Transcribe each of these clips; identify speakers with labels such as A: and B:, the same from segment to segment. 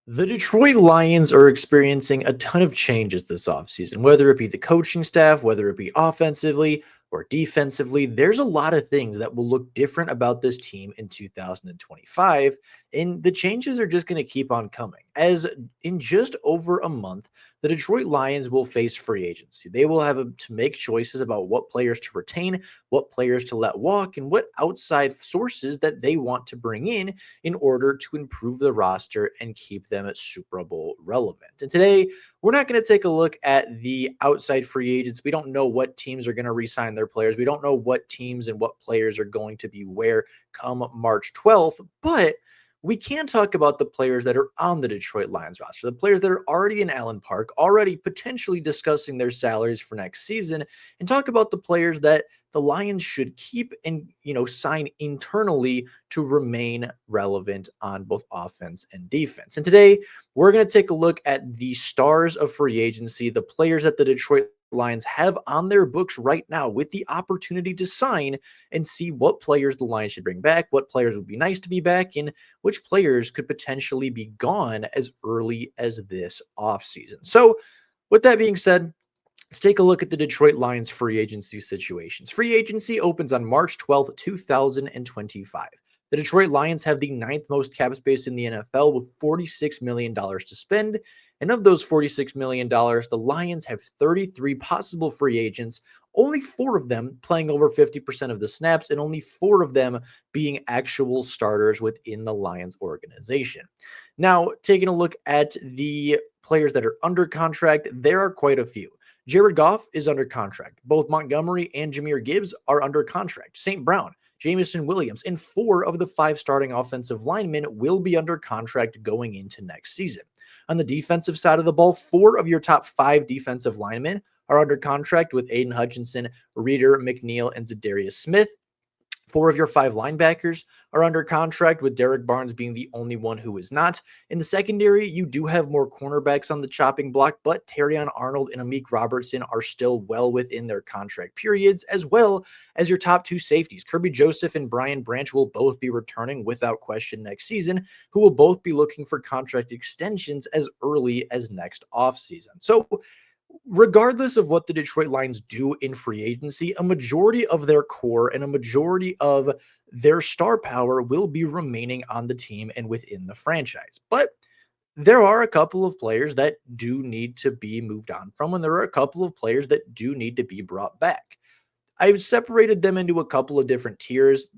A: The Detroit Lions are experiencing a ton of changes this offseason, whether it be the coaching staff, whether it be offensively or defensively. There's a lot of things that will look different about this team in 2025, and the changes are just going to keep on coming. As in just over a month, the Detroit Lions will face free agency. They will have to make choices about what players to retain, what players to let walk, and what outside sources that they want to bring in order to improve the roster and keep them at Super Bowl relevant. And today, we're not going to take a look at the outside free agents. We don't know what teams are going to re-sign their players. We don't know what teams and what players are going to be where come March 12th, but we can talk about the players that are on the Detroit Lions roster, the players that are already in Allen Park, already potentially discussing their salaries for next season, and talk about the players that the Lions should keep and sign internally to remain relevant on both offense and defense. And today we're going to take a look at the stars of free agency, the players that the Detroit Lions have on their books right now with the opportunity to sign, and see what players the Lions should bring back, what players would be nice to be back, and which players could potentially be gone as early as this offseason. So with that being said, let's take a look at the Detroit Lions free agency situations. Free agency opens on March 12th, 2025. The Detroit Lions have the ninth most cap space in the NFL with $46 million to spend. And of those $46 million, the Lions have 33 possible free agents, only four of them playing over 50% of the snaps, and only four of them being actual starters within the Lions organization. Now, taking a look at the players that are under contract, there are quite a few. Jared Goff is under contract. Both Montgomery and Jahmyr Gibbs are under contract. St. Brown, Jameson Williams, and four of the five starting offensive linemen will be under contract going into next season. On the defensive side of the ball, four of your top five defensive linemen are under contract with Aiden Hutchinson, Reader, McNeil, and Zadarius Smith. Four of your five linebackers are under contract, with Derek Barnes being the only one who is not. In the secondary, you do have more cornerbacks on the chopping block, but Terrion Arnold and Amik Robertson are still well within their contract periods, as well as your top two safeties. Kirby Joseph and Brian Branch will both be returning without question next season, who will both be looking for contract extensions as early as next offseason. So regardless of what the Detroit Lions do in free agency, a majority of their core and a majority of their star power will be remaining on the team and within the franchise. But there are a couple of players that do need to be moved on from, and there are a couple of players that do need to be brought back. I've separated them into a couple of different tiers,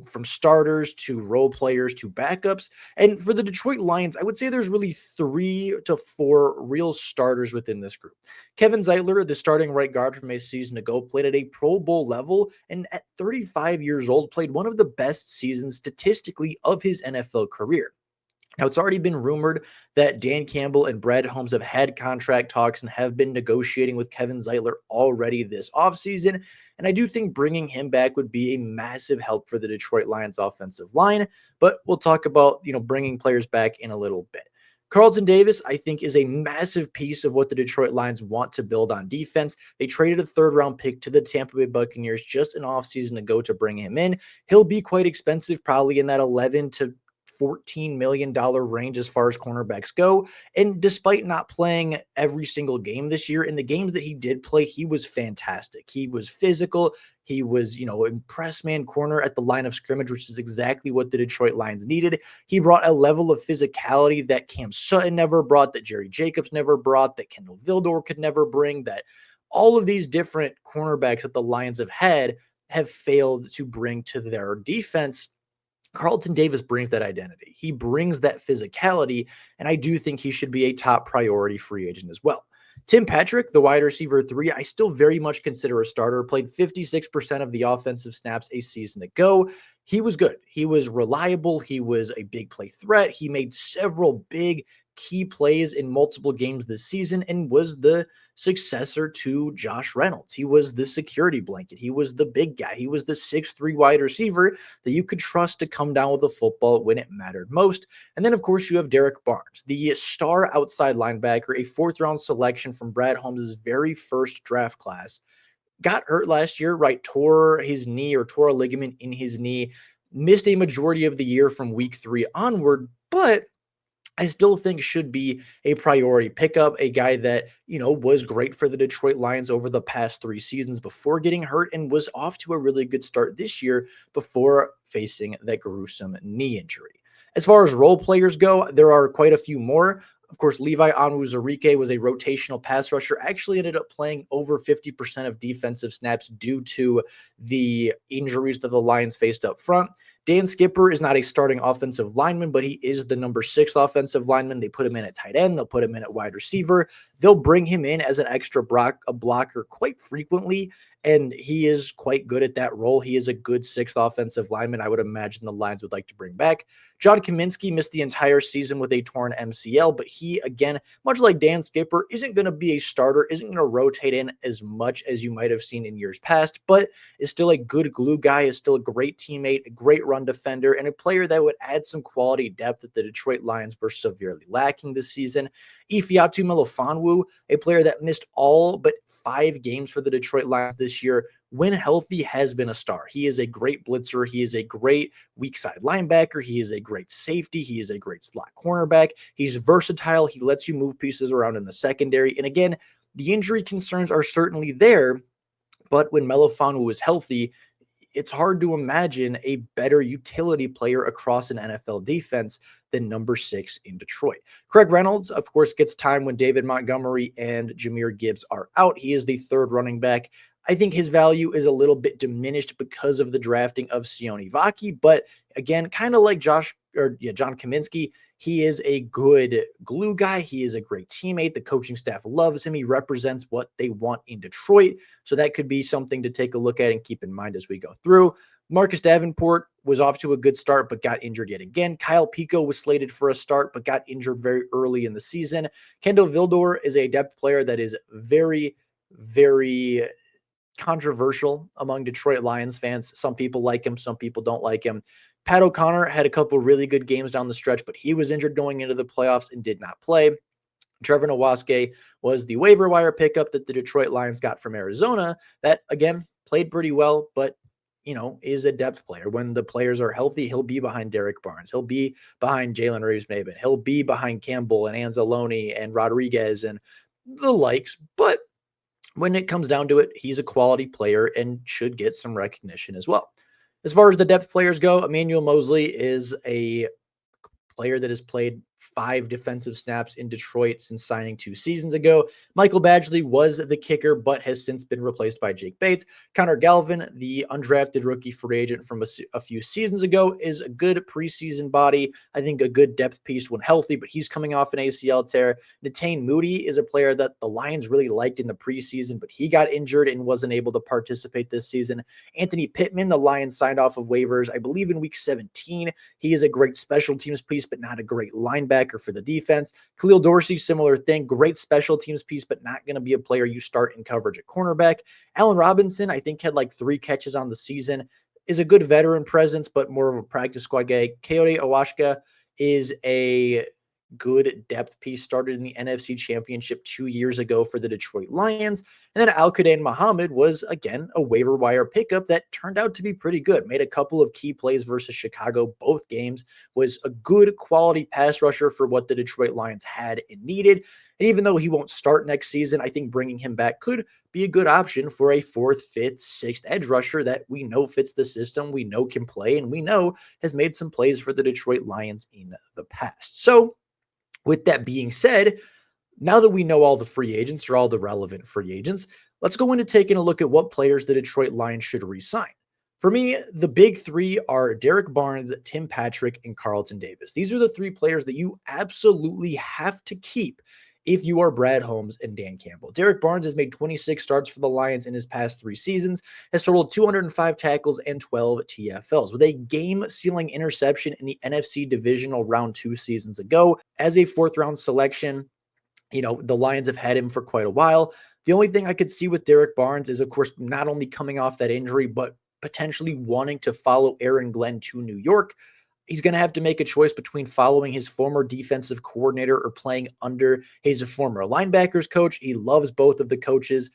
A: from starters to role players to backups. And for the Detroit Lions, I would say there's really 3 to 4 real starters within this group. Kevin Zeitler, the starting right guard from a season ago, played at a Pro Bowl level, and at 35 years old, played one of the best seasons statistically of his NFL career. Now, it's already been rumored that Dan Campbell and Brad Holmes have had contract talks and have been negotiating with Kevin Zeitler already this offseason. And I do think bringing him back would be a massive help for the Detroit Lions offensive line. But we'll talk about, bringing players back in a little bit. Carlton Davis, I think, is a massive piece of what the Detroit Lions want to build on defense. They traded a third-round pick to the Tampa Bay Buccaneers just an offseason ago to bring him in. He'll be quite expensive, probably in that 11 to $14 million range as far as cornerbacks go. And despite not playing every single game this year, in the games that he did play, he was fantastic. He was physical. He was, impress man corner at the line of scrimmage, which is exactly what the Detroit Lions needed. He brought a level of physicality that Cam Sutton never brought, that Jerry Jacobs never brought, that Kendall Vildor could never bring, that all of these different cornerbacks that the Lions have had have failed to bring to their defense. Carlton Davis brings that identity. He brings that physicality, and I do think he should be a top priority free agent as well. Tim Patrick, the wide receiver 3, I still very much consider a starter. Played 56% of the offensive snaps a season ago. He was good. He was reliable. He was a big play threat. He made several big key plays in multiple games this season and was the successor to Josh Reynolds. He was the security blanket. He was the big guy. He was the 6'3" wide receiver that you could trust to come down with the football when it mattered most. And then, of course, you have Derek Barnes, the star outside linebacker, a fourth-round selection from Brad Holmes' very first draft class. Got hurt last year, right? Tore his knee or tore a ligament in his knee. Missed a majority of the year from week 3 onward, but I still think should be a priority pickup, a guy that, was great for the Detroit Lions over the past 3 seasons before getting hurt and was off to a really good start this year before facing that gruesome knee injury. As far as role players go, there are quite a few more. Of course, Levi Onwuzurike was a rotational pass rusher, actually ended up playing over 50% of defensive snaps due to the injuries that the Lions faced up front. Dan Skipper is not a starting offensive lineman, but he is the number 6 offensive lineman. They put him in at tight end. They'll put him in at wide receiver. They'll bring him in as an extra blocker quite frequently, and he is quite good at that role. He is a good 6th offensive lineman. I would imagine the Lions would like to bring back. John Kaminsky missed the entire season with a torn MCL, but he, again, much like Dan Skipper, isn't going to be a starter, isn't going to rotate in as much as you might have seen in years past, but is still a good glue guy, is still a great teammate, a great run defender, and a player that would add some quality depth that the Detroit Lions were severely lacking this season. Ifeatu Melifonwu, a player that missed all but 5 games for the Detroit Lions this year, when healthy, has been a star. He is a great blitzer. He is a great weak side linebacker. He is a great safety. He is a great slot cornerback. He's versatile. He lets you move pieces around in the secondary. And again, the injury concerns are certainly there, but when Melifonwu is healthy, it's hard to imagine a better utility player across an NFL defense than number 6 in Detroit. Craig Reynolds, of course, gets time when David Montgomery and Jahmyr Gibbs are out. He is the 3rd running back. I think his value is a little bit diminished because of the drafting of Sione Vaki, but again, kind of like John Kaminsky, he is a good glue guy. He is a great teammate. The coaching staff loves him. He represents what they want in Detroit. So that could be something to take a look at and keep in mind as we go through. Marcus Davenport was off to a good start, but got injured yet again. Kyle Pico was slated for a start, but got injured very early in the season. Kendall Vildor is a depth player that is very, very controversial among Detroit Lions fans. Some people like him, some people don't like him. Pat O'Connor had a couple really good games down the stretch, but he was injured going into the playoffs and did not play. Trevor Nowaske was the waiver wire pickup that the Detroit Lions got from Arizona that, again, played pretty well, but, is a depth player. When the players are healthy, he'll be behind Derek Barnes. He'll be behind Jalen Reeves-Maybin. He'll be behind Campbell and Anzalone and Rodriguez and the likes, but when it comes down to it, he's a quality player and should get some recognition as well. As far as the depth players go, Emmanuel Mosley is a player that has played 5 defensive snaps in Detroit since signing 2 seasons ago. Michael Badgley was the kicker, but has since been replaced by Jake Bates. Connor Galvin, the undrafted rookie free agent from a few seasons ago, is a good preseason body. I think a good depth piece when healthy, but he's coming off an ACL tear. Netane Moody is a player that the Lions really liked in the preseason, but he got injured and wasn't able to participate this season. Anthony Pittman, the Lions signed off of waivers, I believe in week 17. He is a great special teams piece, but not a great linebacker for the defense. Khalil Dorsey, similar thing, great special teams piece, but not going to be a player you start in coverage at cornerback. Allen Robinson, I think, had like 3 catches on the season, is a good veteran presence, but more of a practice squad guy. Coyote Awashka is a good depth piece, started in the NFC Championship 2 years ago for the Detroit Lions. And then Al-Qaeda Muhammad was, again, a waiver wire pickup that turned out to be pretty good. Made a couple of key plays versus Chicago, both games, was a good quality pass rusher for what the Detroit Lions had and needed. And even though he won't start next season, I think bringing him back could be a good option for a 4th, 5th, 6th edge rusher that we know fits the system, we know can play, and we know has made some plays for the Detroit Lions in the past. So, with that being said, now that we know all the free agents or all the relevant free agents, let's go into taking a look at what players the Detroit Lions should re-sign. For me, the big 3 are Derek Barnes, Tim Patrick, and Carlton Davis. These are the 3 players that you absolutely have to keep if you are Brad Holmes and Dan Campbell. Derek Barnes has made 26 starts for the Lions in his past 3 seasons, has totaled 205 tackles and 12 TFLs, with a game-sealing interception in the NFC Divisional Round 2 seasons ago. As a 4th-round selection, the Lions have had him for quite a while. The only thing I could see with Derek Barnes is, of course, not only coming off that injury, but potentially wanting to follow Aaron Glenn to New York. He's going to have to make a choice between following his former defensive coordinator or playing under his former linebackers coach. He loves both of the coaches.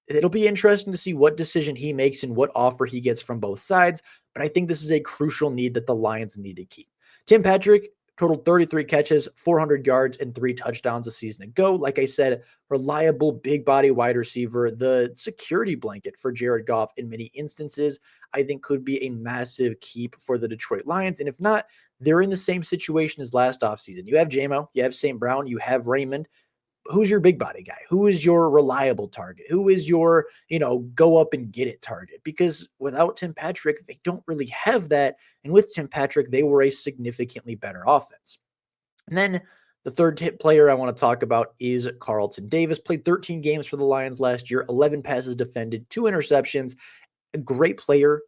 A: It'll be interesting to see what decision he makes and what offer he gets from both sides, but I think this is a crucial need that the Lions need to keep. Tim Patrick totaled 33 catches, 400 yards, and 3 touchdowns a season ago. Like I said, reliable big body wide receiver, the security blanket for Jared Goff in many instances, I think could be a massive keep for the Detroit Lions. And if not, they're in the same situation as last offseason. You have JMO, you have St. Brown, you have Raymond. Who's your big body guy? Who is your reliable target? Who is your, go up and get it target? Because without Tim Patrick, they don't really have that. And with Tim Patrick, they were a significantly better offense. And then the third hit player I want to talk about is Carlton Davis. Played 13 games for the Lions last year, 11 passes defended, 2 interceptions. A great player.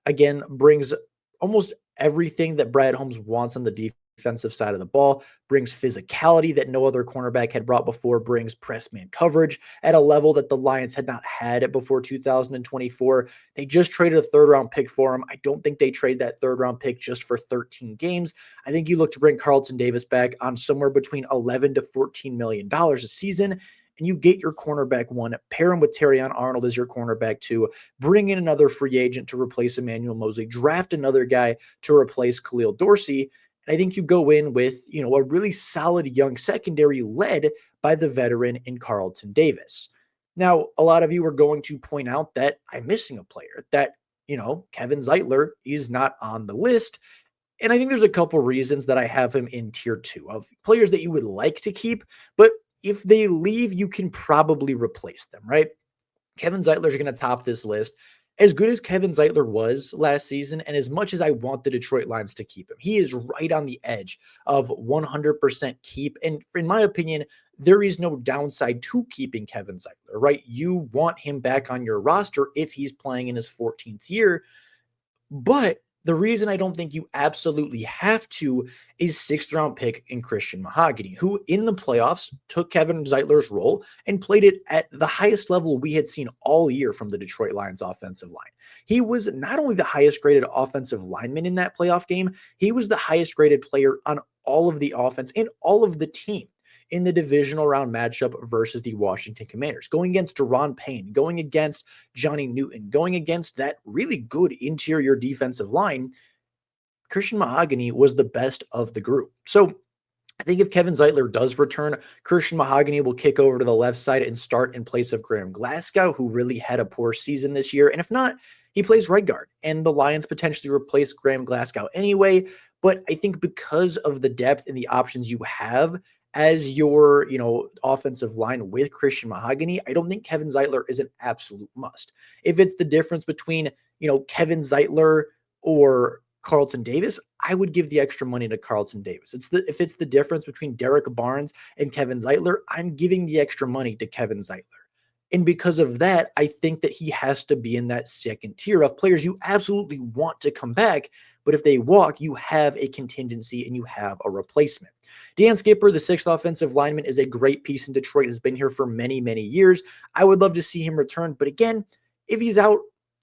A: Again, brings almost everything that Brad Holmes wants on the defensive side of the ball, brings physicality that no other cornerback had brought before, brings press man coverage at a level that the Lions had not had before 2024. They just traded a third-round pick for him. I don't think they trade that third-round pick just for 13 games. I think you look to bring Carlton Davis back on somewhere between $11 to $14 million a season, and you get your cornerback one, pair him with Terrion Arnold as your cornerback two, bring in another free agent to replace Emmanuel Mosley, draft another guy to replace Khalil Dorsey. And I think you go in with, a really solid young secondary led by the veteran in Carlton Davis. Now, a lot of you are going to point out that I'm missing a player, that, Kevin Zeitler is not on the list. And I think there's a couple reasons that I have him in tier 2 of players that you would like to keep, but if they leave, you can probably replace them, right? Kevin Zeitler is going to top this list. As good as Kevin Zeitler was last season, and as much as I want the Detroit Lions to keep him, he is right on the edge of 100% keep. And in my opinion, there is no downside to keeping Kevin Zeitler, right? You want him back on your roster if he's playing in his 14th year. But the reason I don't think you absolutely have to is 6th-round pick in Christian Mahogany, who in the playoffs took Kevin Zeitler's role and played it at the highest level we had seen all year from the Detroit Lions offensive line. He was not only the highest graded offensive lineman in that playoff game, he was the highest graded player on all of the offense and all of the team in the divisional round matchup versus the Washington Commanders, going against Deron Payne, going against Johnny Newton, going against that really good interior defensive line. Christian Mahogany was the best of the group. So I think if Kevin Zeitler does return, Christian Mahogany will kick over to the left side and start in place of Graham Glasgow, who really had a poor season this year. And if not, he plays right guard, and the Lions potentially replace Graham Glasgow anyway. But I think because of the depth and the options you have as your, offensive line with Christian Mahogany, I don't think Kevin Zeitler is an absolute must. If it's the difference between, Kevin Zeitler or Carlton Davis, I would give the extra money to Carlton Davis. If it's the difference between Derek Barnes and Kevin Zeitler, I'm giving the extra money to Kevin Zeitler. And because of that, I think that he has to be in that second tier of players you absolutely want to come back. But if they walk, you have a contingency and you have a replacement. Dan Skipper, the 6th offensive lineman, is a great piece in Detroit, has been here for many, many years. I would love to see him return. But again, if he's out,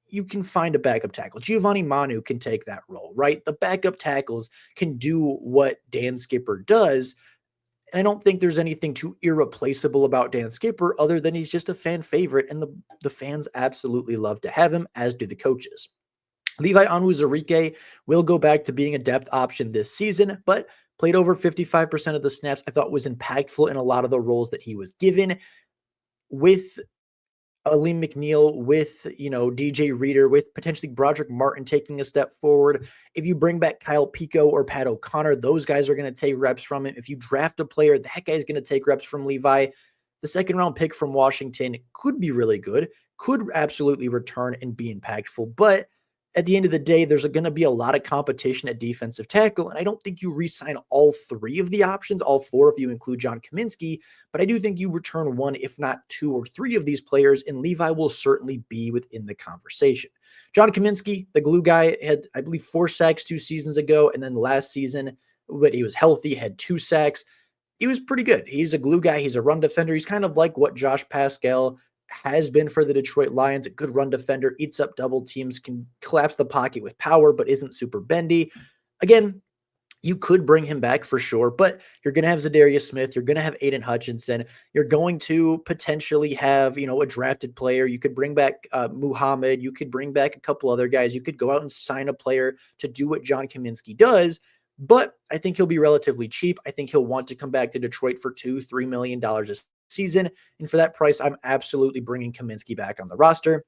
A: you can find a backup tackle. Giovanni Manu can take that role, right? The backup tackles can do what Dan Skipper does. And I don't think there's anything too irreplaceable about Dan Skipper other than he's just a fan favorite, and the fans absolutely love to have him, as do the coaches. Levi Onwuzurike will go back to being a depth option this season, but played over 55% of the snaps. I thought was impactful in a lot of the roles that he was given. With Aleem McNeil, with, DJ Reader, with potentially Broderick Martin taking a step forward. If you bring back Kyle Pico or Pat O'Connor, those guys are going to take reps from him. If you draft a player, that guy's going to take reps from Levi. The 2nd-round pick from Washington could be really good, could absolutely return and be impactful, but at the end of the day, there's going to be a lot of competition at defensive tackle, and I don't think you re-sign all 3 of the options, all 4 if you include John Kaminsky, but I do think you return 1, if not 2 or 3 of these players, and Levi will certainly be within the conversation. John Kaminsky, the glue guy, had, I believe, 4 sacks 2 seasons ago, and then last season, when he was healthy, had 2 sacks. He was pretty good. He's a glue guy. He's a run defender. He's kind of like what Josh Pascal has been for the Detroit Lions, a good run defender, eats up double teams, can collapse the pocket with power, but isn't super bendy. Again, you could bring him back for sure, but you're going to have Zadarius Smith. You're going to have Aiden Hutchinson. You're going to potentially have, a drafted player. You could bring back Muhammad. You could bring back a couple other guys. You could go out and sign a player to do what John Kaminsky does. but I think he'll be relatively cheap. I think he'll want to come back to Detroit for $2-3 million a season. And for that price, I'm absolutely bringing Kaminsky back on the roster.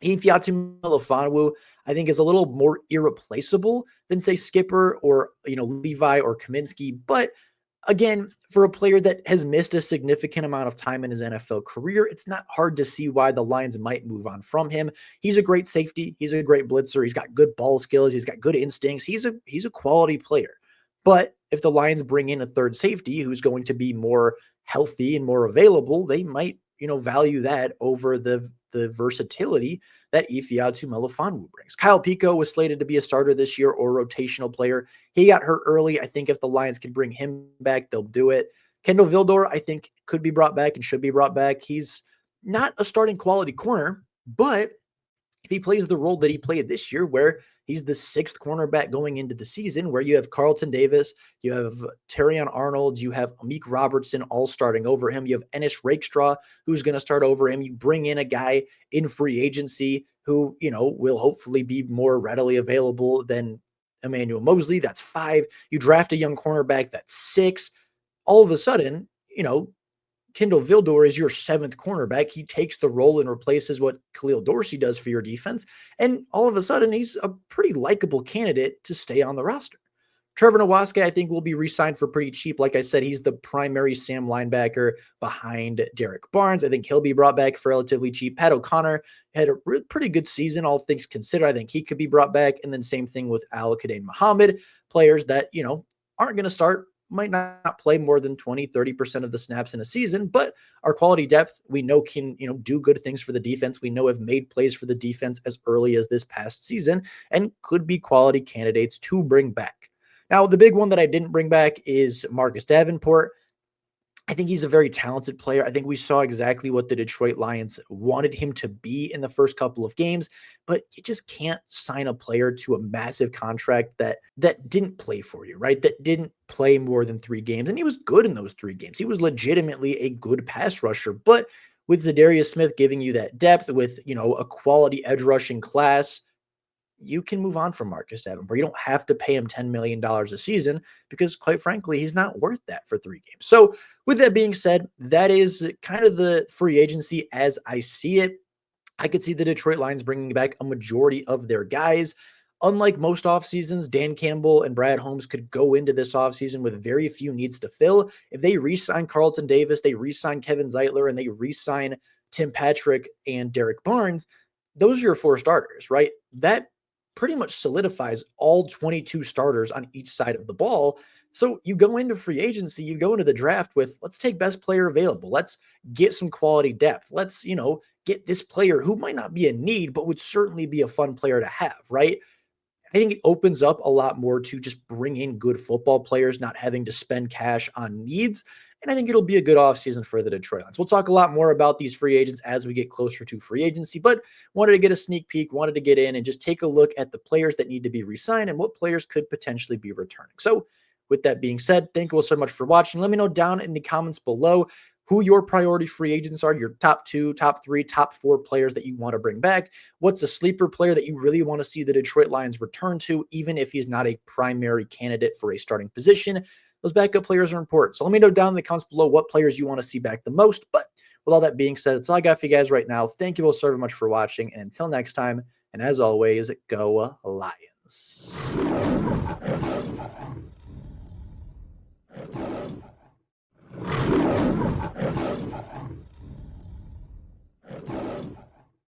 A: Ifeatu Melifonwu, I think, is a little more irreplaceable than, say, Skipper or, Levi or Kaminsky. But again, for a player that has missed a significant amount of time in his NFL career, it's not hard to see why the Lions might move on from him. He's a great safety. He's a great blitzer. He's got good ball skills. He's got good instincts. He's a quality player. But if the Lions bring in a third safety who's going to be more healthy and more available, they might, value that over the versatility that Ifeatu Melifonwu brings. Kyle Pico was slated to be a starter this year or a rotational player. He got hurt early. I think if the Lions can bring him back, they'll do it. Kendall Vildor, I think, could be brought back and should be brought back. He's not a starting quality corner, but if he plays the role that he played this year, where he's the sixth cornerback going into the season, where you have Carlton Davis, you have Terrion Arnold, you have Amik Robertson all starting over him, you have Ennis Rakestraw, who's going to start over him. You bring in a guy in free agency who, will hopefully be more readily available than Emmanuel Mosley. That's 5. You draft a young cornerback. That's 6. All of a sudden, Kendall Vildor is your 7th cornerback. He takes the role and replaces what Khalil Dorsey does for your defense. And all of a sudden, he's a pretty likable candidate to stay on the roster. Trevor Nowaske, I think, will be re-signed for pretty cheap. Like I said, he's the primary Sam linebacker behind Derek Barnes. I think he'll be brought back for relatively cheap. Pat O'Connor had a pretty good season, all things considered. I think he could be brought back. And then same thing with Al-Qaeda Muhammad, players that, aren't going to start, might not play more than 20-30% of the snaps in a season, but our quality depth, we know can, do good things for the defense. We know have made plays for the defense as early as this past season and could be quality candidates to bring back. Now, the big one that I didn't bring back is Marcus Davenport. I think he's a very talented player. I think we saw exactly what the Detroit Lions wanted him to be in the first couple of games, but you just can't sign a player to a massive contract that didn't play for you, right? That didn't play more than 3 games. And he was good in those 3 games. He was legitimately a good pass rusher, but with Zadarius Smith giving you that depth with, a quality edge rushing class, you can move on from Marcus Davenport. You don't have to pay him $10 million a season because, quite frankly, he's not worth that for 3 games. So with that being said, that is kind of the free agency as I see it. I could see the Detroit Lions bringing back a majority of their guys. Unlike most off seasons, Dan Campbell and Brad Holmes could go into this offseason with very few needs to fill. If they re-sign Carlton Davis, they re-sign Kevin Zeitler, and they re-sign Tim Patrick and Derek Barnes, those are your 4 starters, right? That pretty much solidifies all 22 starters on each side of the ball. So you go into free agency, you go into the draft with, let's take best player available. Let's get some quality depth. Let's, get this player who might not be a need, but would certainly be a fun player to have, right? I think it opens up a lot more to just bring in good football players, not having to spend cash on needs. And I think it'll be a good offseason for the Detroit Lions. We'll talk a lot more about these free agents as we get closer to free agency, but wanted to get a sneak peek, wanted to get in and just take a look at the players that need to be re-signed and what players could potentially be returning. So with that being said, thank you all so much for watching. Let me know down in the comments below who your priority free agents are, your top 2, top 3, top 4 players that you want to bring back. What's a sleeper player that you really want to see the Detroit Lions return to, even if he's not a primary candidate for a starting position? Those backup players are important. So let me know down in the comments below what players you want to see back the most. But with all that being said, that's all I got for you guys right now. Thank you all so very much for watching. And until next time, and as always, go Lions.